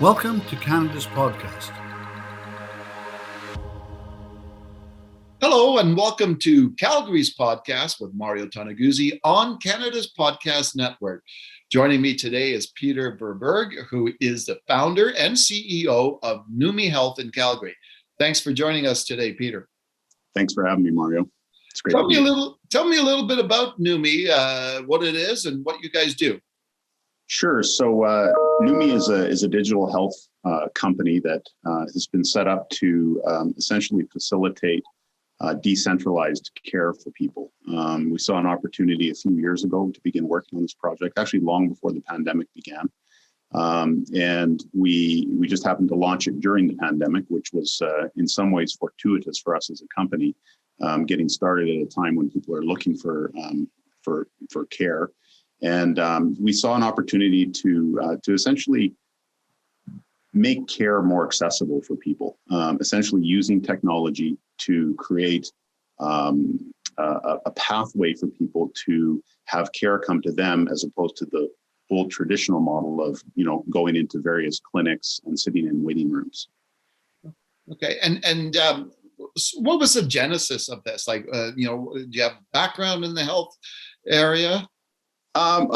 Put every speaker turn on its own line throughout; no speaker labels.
Welcome to Canada's podcast.
Hello and welcome to Calgary's podcast with Mario Tanaguzzi on Canada's Podcast Network. Joining me today is Peter Verburg, who is the founder and CEO of Numi Health in Calgary. Thanks for joining us today, Peter.
Thanks for having me, Mario. It's great.
Tell me a little bit about Numi, what it is and what you guys do.
Sure. So Numi is a digital health company that has been set up to essentially facilitate decentralized care for people. We saw an opportunity a few years ago to begin working on this project, actually long before the pandemic began. And we just happened to launch it during the pandemic, which was in some ways fortuitous for us as a company, getting started at a time when people are looking for care. And we saw an opportunity to essentially make care more accessible for people, essentially using technology to create a pathway for people to have care come to them, as opposed to the old traditional model of, going into various clinics and sitting in waiting rooms.
Okay, and what was the genesis of this? Like, do you have background in the health area?
I'm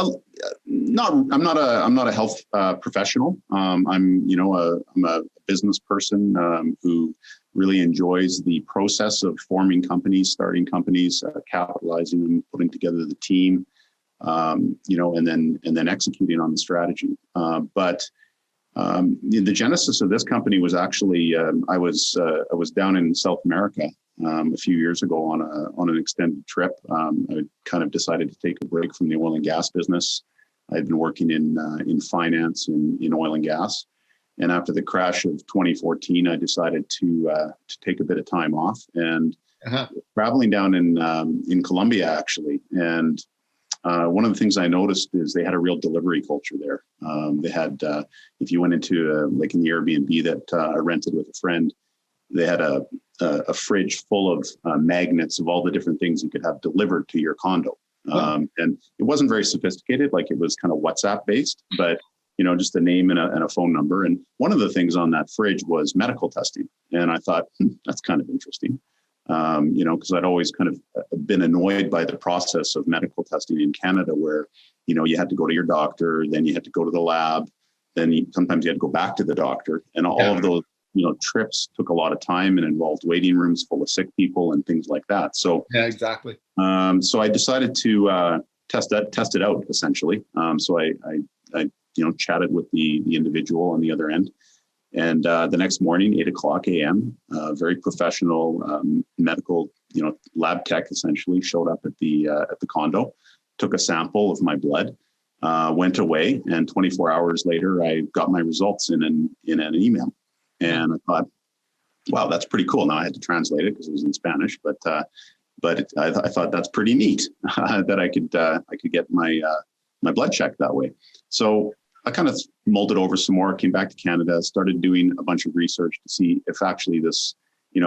not a health professional. I'm a business person who really enjoys the process of forming companies, starting companies, capitalizing them, putting together the team, and then executing on the strategy. But the genesis of this company was actually I was down in South America a few years ago on an extended trip. I kind of decided to take a break from the oil and gas business. I'd been working in finance in oil and gas, and after the crash of 2014, I decided to take a bit of time off and traveling down in Colombia actually. And one of the things I noticed is they had a real delivery culture there. They had, if you went into like in the Airbnb that I rented with a friend, they had a fridge full of magnets of all the different things you could have delivered to your condo. And it wasn't very sophisticated, like it was kind of WhatsApp based, but just a name and a phone number. And one of the things on that fridge was medical testing. And I thought, that's kind of interesting. Because I'd always kind of been annoyed by the process of medical testing in Canada, where, you had to go to your doctor, then you had to go to the lab, then sometimes you had to go back to the doctor, and all of those, trips took a lot of time and involved waiting rooms full of sick people and things like that. So
yeah, exactly.
So I decided to test it out essentially. So I chatted with the individual on the other end. And the next morning, 8:00 a.m., very professional medical, lab tech essentially showed up at the condo, took a sample of my blood, went away, and 24 hours later, I got my results in an email. And I thought, wow, that's pretty cool. Now I had to translate it because it was in Spanish, but I thought that's pretty neat that I could get my blood checked that way. So I kind of mulled it over some more, came back to Canada, started doing a bunch of research to see if actually this,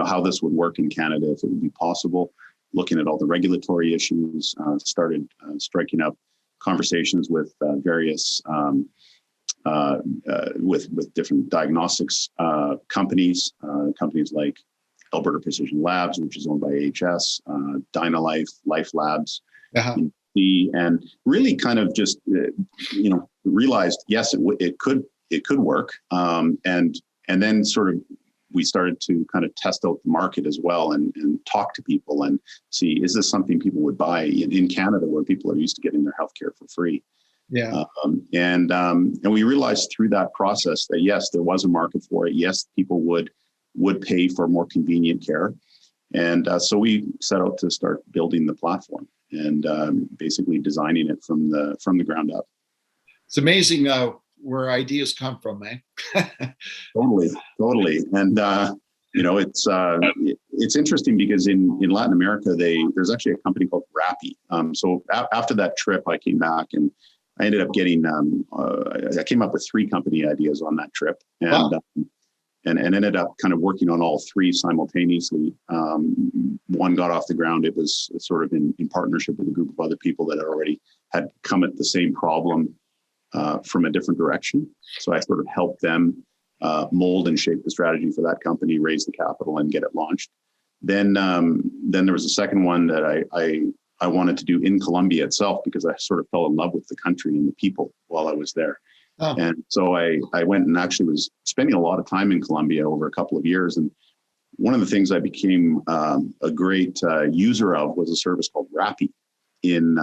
how this would work in Canada, if it would be possible, looking at all the regulatory issues, started striking up conversations with various, with different diagnostics companies like Alberta Precision Labs, which is owned by AHS, Dynalife, Life Labs, and really kind of just, realized, yes, it could work. And then sort of, we started to kind of test out the market as well and talk to people and see, is this something people would buy in Canada, where people are used to getting their healthcare for free?
Yeah.
And we realized through that process that, yes, there was a market for it. Yes, people would pay for more convenient care. And so we set out to start building the platform and basically designing it from the ground up.
It's amazing where ideas come from, eh?
Totally. And it's interesting because in Latin America, there's actually a company called Rappy. So after that trip, I came back and I ended up getting I came up with 3 company ideas on that trip, and
wow.
And ended up kind of working on all 3 simultaneously. One got off the ground. It was sort of in partnership with a group of other people that already had come at the same problem from a different direction. So I sort of helped them mold and shape the strategy for that company, raise the capital, and get it launched. Then there was a second one that I wanted to do in Colombia itself, because I sort of fell in love with the country and the people while I was there. Oh. And so I went and actually was spending a lot of time in Colombia over a couple of years. And one of the things I became a great user of was a service called Rappy in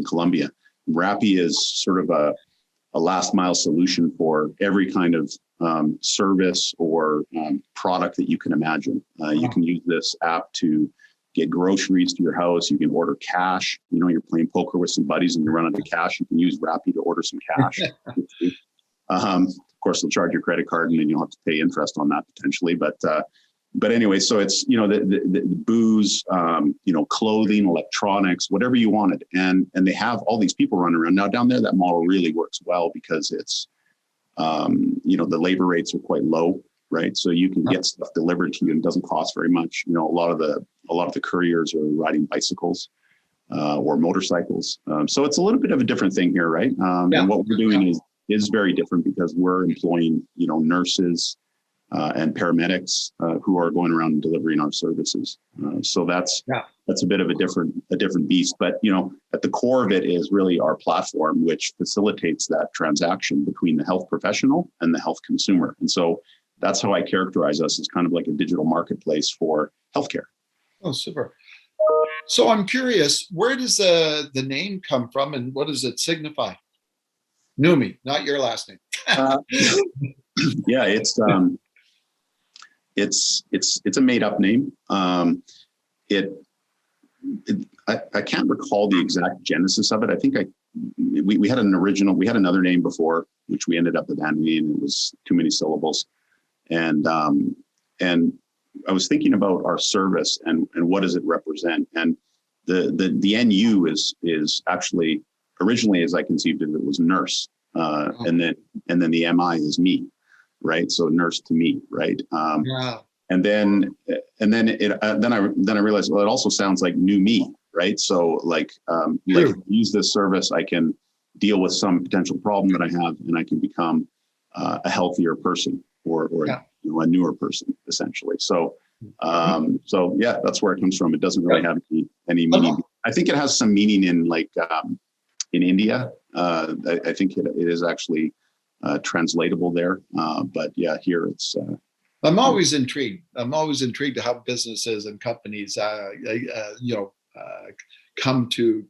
Colombia. Rappy is sort of a last mile solution for every kind of service or product that you can imagine. You can use this app to get groceries to your house. You can order cash. You know, you're playing poker with some buddies and you run out of cash. You can use Rappy to order some cash. Of course, they'll charge your credit card and then you'll have to pay interest on that potentially. But anyway, so it's, you know, the booze, you know, clothing, electronics, whatever you wanted. And they have all these people running around. Now down there, that model really works well because it's, you know, the labor rates are quite low, right? So you can get stuff delivered to you and it doesn't cost very much. You know, a lot of the couriers are riding bicycles or motorcycles. So it's a little bit of a different thing here, right? And what we're doing is very different because we're employing, you know, nurses and paramedics who are going around and delivering our services. So that's a bit of a different beast. But, you know, at the core of it is really our platform, which facilitates that transaction between the health professional and the health consumer. And so that's how I characterize us as kind of like a digital marketplace for healthcare.
Oh, super. So I'm curious, where does the name come from and what does it signify? Numi, not your last name.
Yeah, it's a made up name. I can't recall the exact genesis of it. I think we had another name before, which we ended up abandoning. It was too many syllables. And I was thinking about our service and what does it represent? And the NU is actually originally, as I conceived it was nurse. And then the MI is me. Right. So nurse to me. Right. And then I realized, well, it also sounds like new me. Right. So like use this service, I can deal with some potential problem that I have and I can become a healthier person or you know, a newer person essentially. So that's where it comes from. It doesn't really have any meaning. I think it has some meaning in like in India. I think it is actually translatable there. But yeah, here it's.
I'm always intrigued. I'm always intrigued to how businesses and companies, come to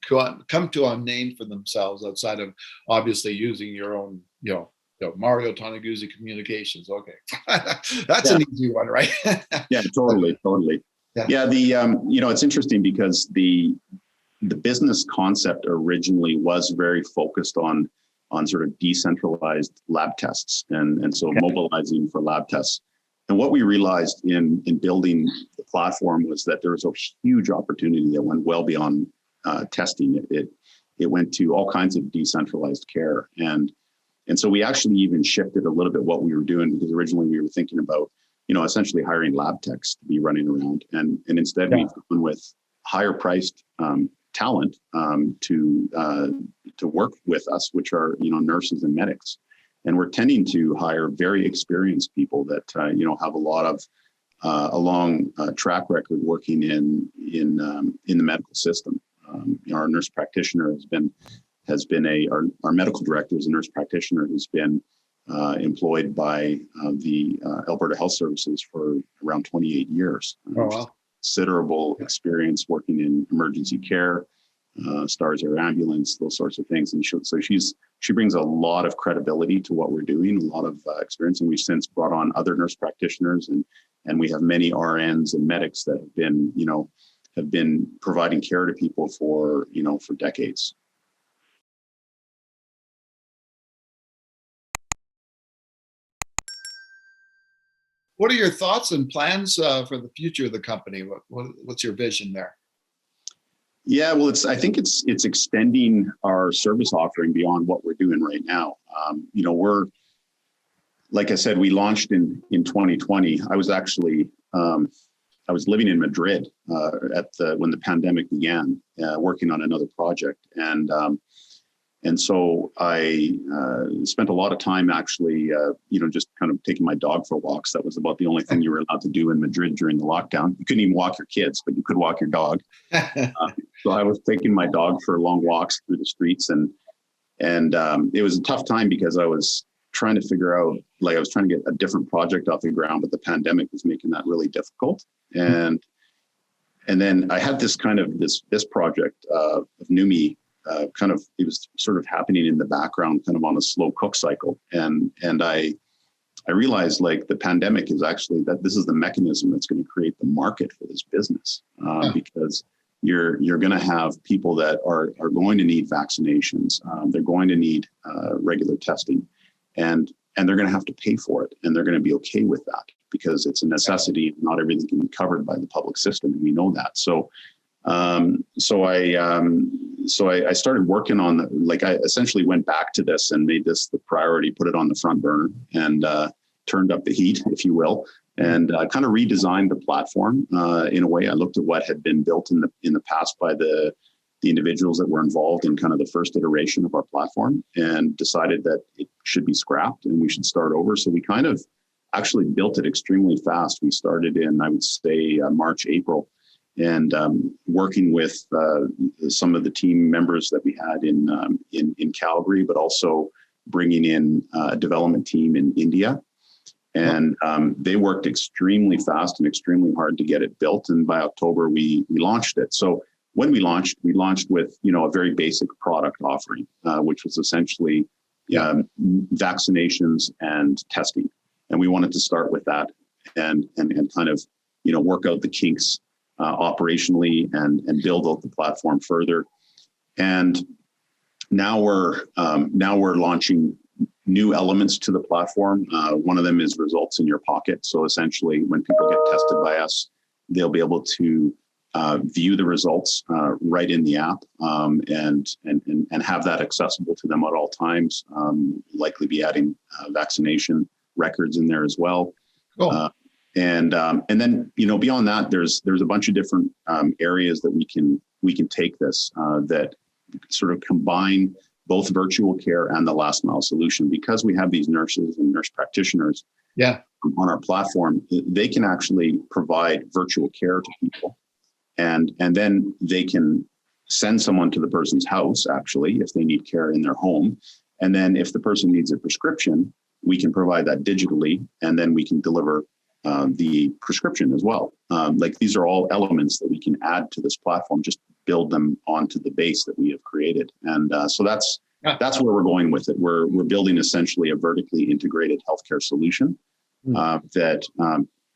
a name for themselves outside of obviously using your own, Mario Tanaguzzi Communications. Okay, that's an easy one, right?
Yeah, totally. Yeah, it's interesting because the business concept originally was very focused on sort of decentralized lab tests and so mobilizing for lab tests. And what we realized in building the platform was that there was a huge opportunity that went well beyond testing. It went to all kinds of decentralized care. And so we actually even shifted a little bit what we were doing because originally we were thinking about, essentially hiring lab techs to be running around. And instead we've gone with higher priced talent to work with us, which are nurses and medics, and we're tending to hire very experienced people that have a lot of a long track record working in the medical system. Our nurse practitioner has been our medical director is a nurse practitioner who's been employed by the Alberta Health Services for around 28 years.
Oh, wow.
Considerable experience working in emergency care, Stars Air Ambulance, those sorts of things. And she brings a lot of credibility to what we're doing, a lot of experience. And we've since brought on other nurse practitioners and we have many RNs and medics that have been providing care to people for decades.
What are your thoughts and plans for the future of the company? What's your vision there?
Yeah, well, I think it's extending our service offering beyond what we're doing right now. We're, like I said, we launched in 2020. I was actually I was living in Madrid when the pandemic began, working on another project, and And so I spent a lot of time actually, just kind of taking my dog for walks. That was about the only thing you were allowed to do in Madrid during the lockdown. You couldn't even walk your kids, but you could walk your dog. So I was taking my dog for long walks through the streets, and it was a tough time because I was trying to figure out, I was trying to get a different project off the ground, but the pandemic was making that really difficult. And then I had this kind of this project of Numi. It was sort of happening in the background, kind of on a slow cook cycle. And I realized the pandemic is actually that this is the mechanism that's going to create the market for this business, because you're going to have people that are going to need vaccinations. They're going to need regular testing, and they're going to have to pay for it, and they're going to be okay with that because it's a necessity. Not everything can be covered by the public system, and we know that. So I started working on I essentially went back to this and made this the priority, put it on the front burner, and turned up the heat, if you will, and kind of redesigned the platform in a way. I looked at what had been built in the past by the individuals that were involved in kind of the first iteration of our platform, and decided that it should be scrapped and we should start over. So we kind of actually built it extremely fast. We started in, I would say, March, April. And working with some of the team members that we had in Calgary, but also bringing in a development team in India. And they worked extremely fast and extremely hard to get it built. And by October, we launched it. So when we launched with a very basic product offering, which was essentially vaccinations and testing. And we wanted to start with that and kind of work out the kinks operationally and build out the platform further. And now we're launching new elements to the platform. One of them is results in your pocket. So essentially, when people get tested by us, they'll be able to view the results right in the app, and have that accessible to them at all times. Likely be adding vaccination records in there as well. Cool. And then beyond that, there's a bunch of different areas that we can take this that sort of combine both virtual care and the last mile solution, because we have these nurses and nurse practitioners on our platform. They can actually provide virtual care to people, and then they can send someone to the person's house actually if they need care in their home, and then if the person needs a prescription, we can provide that digitally, and then we can deliver the prescription as well. These are all elements that we can add to this platform, just build them onto the base that we have created. And so that's where we're going with it. We're building essentially a vertically integrated healthcare solution that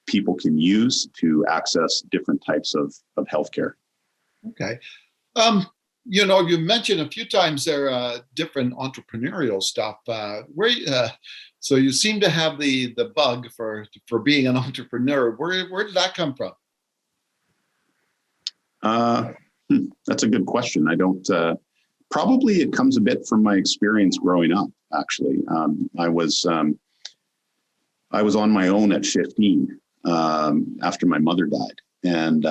people can use to access different types of healthcare. Okay.
You mentioned a few times there different entrepreneurial stuff. So you seem to have the bug for being an entrepreneur. Where did that come from?
That's a good question. I don't. Probably it comes a bit from my experience growing up. Actually, I was on my own at 15 after my mother died. And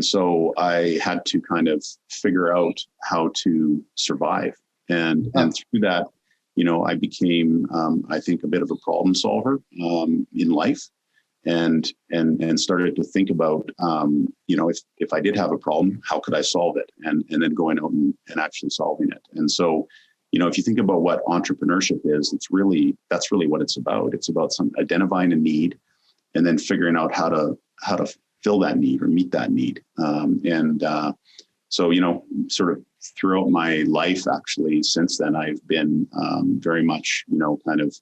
so I had to kind of figure out how to survive. And through that, I became, I think, a bit of a problem solver in life, and started to think about, if I did have a problem, how could I solve it? And then going out and actually solving it. And so, if you think about what entrepreneurship is, that's really what it's about. It's about identifying a need and then figuring out how to fill that need or meet that need. So, sort of throughout my life, actually, since then, I've been very much, kind of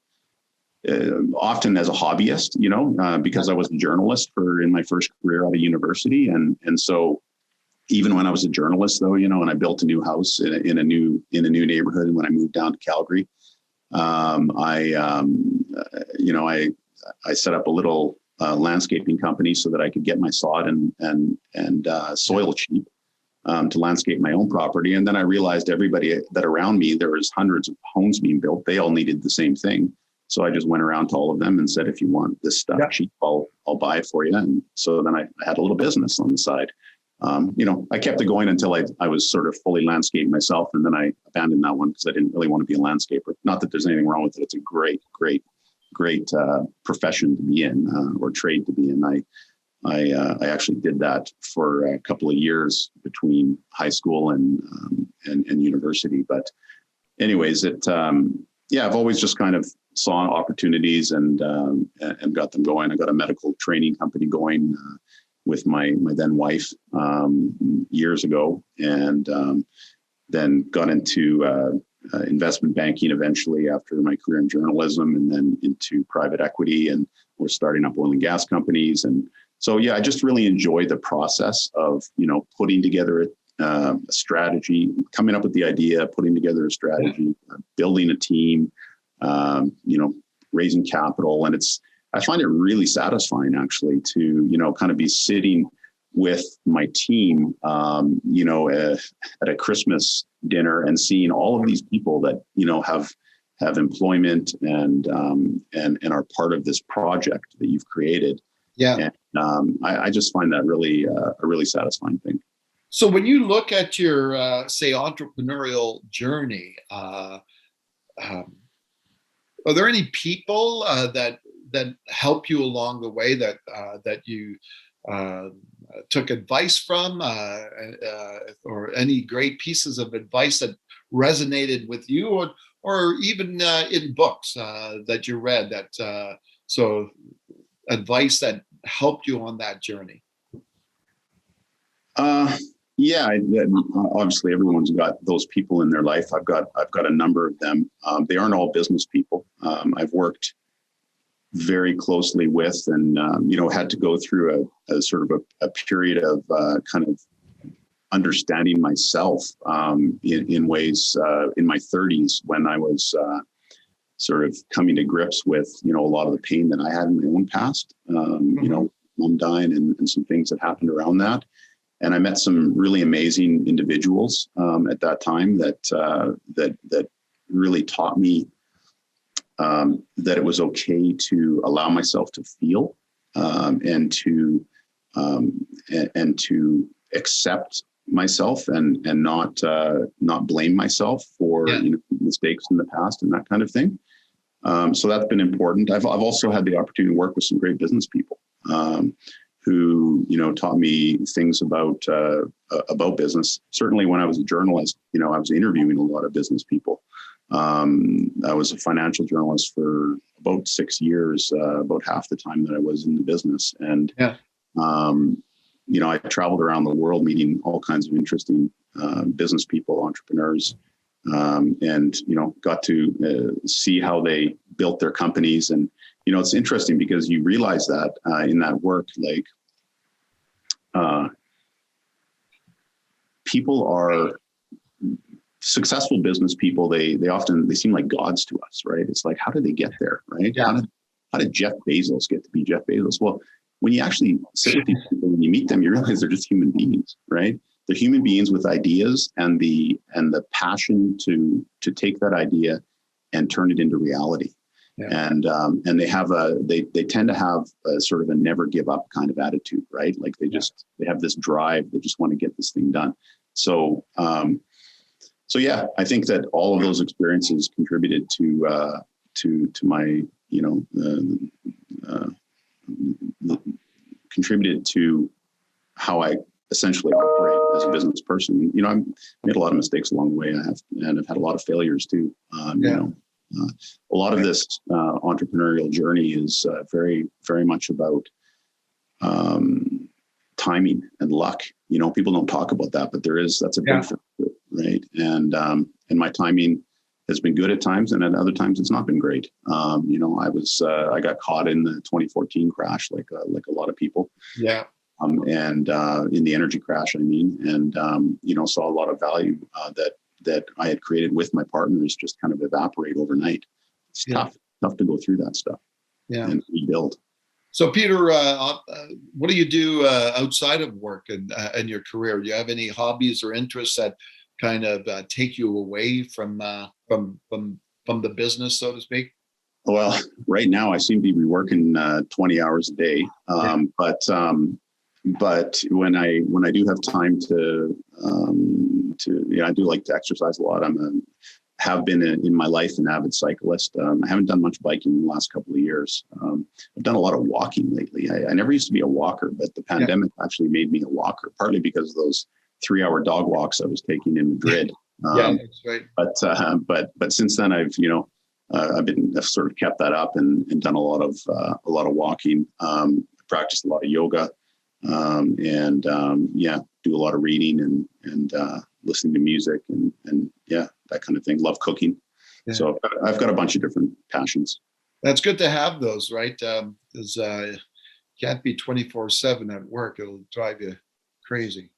often as a hobbyist, because I was a journalist in my first career out of university. And so even when I was a journalist, though, and I built a new house in a new neighborhood, and when I moved down to Calgary, I set up a little landscaping company so that I could get my sod and soil cheap to landscape my own property. And then I realized everybody that around me, there was hundreds of homes being built. They all needed the same thing. So I just went around to all of them and said, if you want this stuff cheap, I'll buy it for you. And so then I had a little business on the side. I kept it going until I was sort of fully landscaped myself, and then I abandoned that one because I didn't really want to be a landscaper. Not that there's anything wrong with it. It's a great profession to be in, or trade to be in. I actually did that for a couple of years between high school and university. But anyways, I've always just kind of saw opportunities and got them going. I got a medical training company going with my then wife years ago, and then got into investment banking eventually after my career in journalism, and then into private equity, and we're starting up oil and gas companies. And so, I just really enjoy the process of, putting together a strategy, coming up with the idea, putting together a strategy, building a team, raising capital. And I find it really satisfying actually to, kind of be sitting with my team, at a Christmas dinner and seeing all of these people that, have employment and are part of this project that you've created.
Yeah.
And I just find that really a really satisfying thing.
So when you look at your, say, entrepreneurial journey, are there any people that help you along the way that you took advice from, or any great pieces of advice that resonated with you, or even in books that you read so advice that helped you on that journey? Obviously everyone's got those people in their life. I've got a number of them. They aren't all business people. I've worked very closely with, and had to go through a sort of a period of kind of understanding myself in ways in my 30s, when I was sort of coming to grips with a lot of the pain that I had in my own past. Mom dying and some things that happened around that. And I met some really amazing individuals at that time that really taught me that it was okay to allow myself to feel, and to accept myself and not blame myself for mistakes in the past and that kind of thing. So that's been important. I've also had the opportunity to work with some great business people who taught me things about business. Certainly when I was a journalist, I was interviewing a lot of business people. I was a financial journalist for about 6 years, about half the time that I was in the business. And I traveled around the world meeting all kinds of interesting business people, entrepreneurs, and got to see how they built their companies. And it's interesting because you realize that in that work, like people are successful business people. They seem like gods to us, right? It's like, how did they get there, right? Yeah.
How did Jeff Bezos get to be Jeff Bezos? Well, when you actually sit with these people, when you meet them, you realize they're just human beings, right? They're human beings with ideas and the passion to take that idea and turn it into reality. Yeah. And they tend to have a sort of a never give up kind of attitude, right? Like they have this drive. They just want to get this thing done. So I think that all of those experiences contributed to my, contributed to how I essentially operate as a business person. I made a lot of mistakes along the way. I've had a lot of failures too. A lot of this entrepreneurial journey is very, very much about timing and luck. People don't talk about that, but that's a big factor, right? And my timing has been good at times, and at other times it's not been great. I got caught in the 2014 crash, like a lot of people. Yeah. And in the energy crash, and saw a lot of value that I had created with my partners just kind of evaporate overnight. It's tough to go through that stuff and rebuild. So Peter, what do you do outside of work and your career? Do you have any hobbies or interests that kind of take you away from the business, so to speak? Well, right now I seem to be working 20 hours a day, but but when I do have time to I do like to exercise a lot. Have been in my life an avid cyclist. I haven't done much biking in the last couple of years. I've done a lot of walking lately. I never used to be a walker, but the pandemic actually made me a walker, partly because of those 3-hour dog walks I was taking in Madrid.
That's right.
But since then I've sort of kept that up and done a lot of walking. Practiced a lot of yoga, and do a lot of reading and listening to music and that kind of thing. Love cooking. Yeah. So I've got a bunch of different passions.
That's good to have those, right? Because you can't be 24/7 at work. It'll drive you crazy.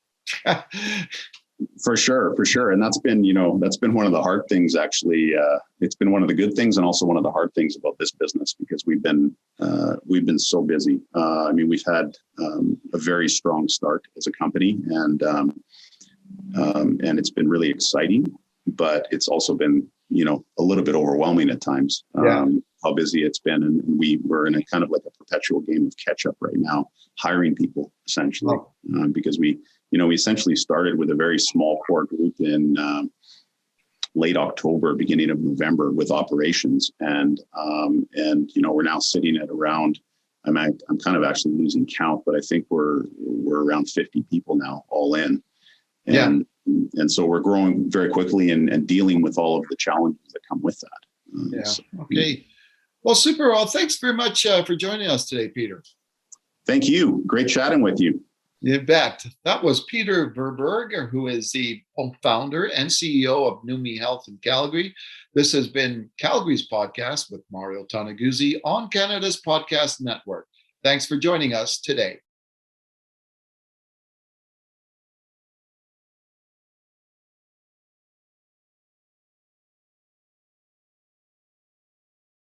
For sure. And that's been one of the hard things, actually. It's been one of the good things and also one of the hard things about this business, because we've been so busy. We've had a very strong start as a company, and it's been really exciting, but it's also been, a little bit overwhelming at times. How busy it's been. And we're in a kind of like a perpetual game of catch up right now, hiring people essentially, because we essentially started with a very small core group in late October, beginning of November with operations. And we're now sitting at around, I'm kind of actually losing count, but I think we're around 50 people now all in. And so we're growing very quickly and dealing with all of the challenges that come with that.
Okay. Well, super. Well, thanks very much for joining us today, Peter.
Thank you. Great chatting with you.
You bet. That was Peter Verburg, who is the founder and CEO of Numi Health in Calgary. This has been Calgary's podcast with Mario Tanaguzzi on Canada's Podcast Network. Thanks for joining us today.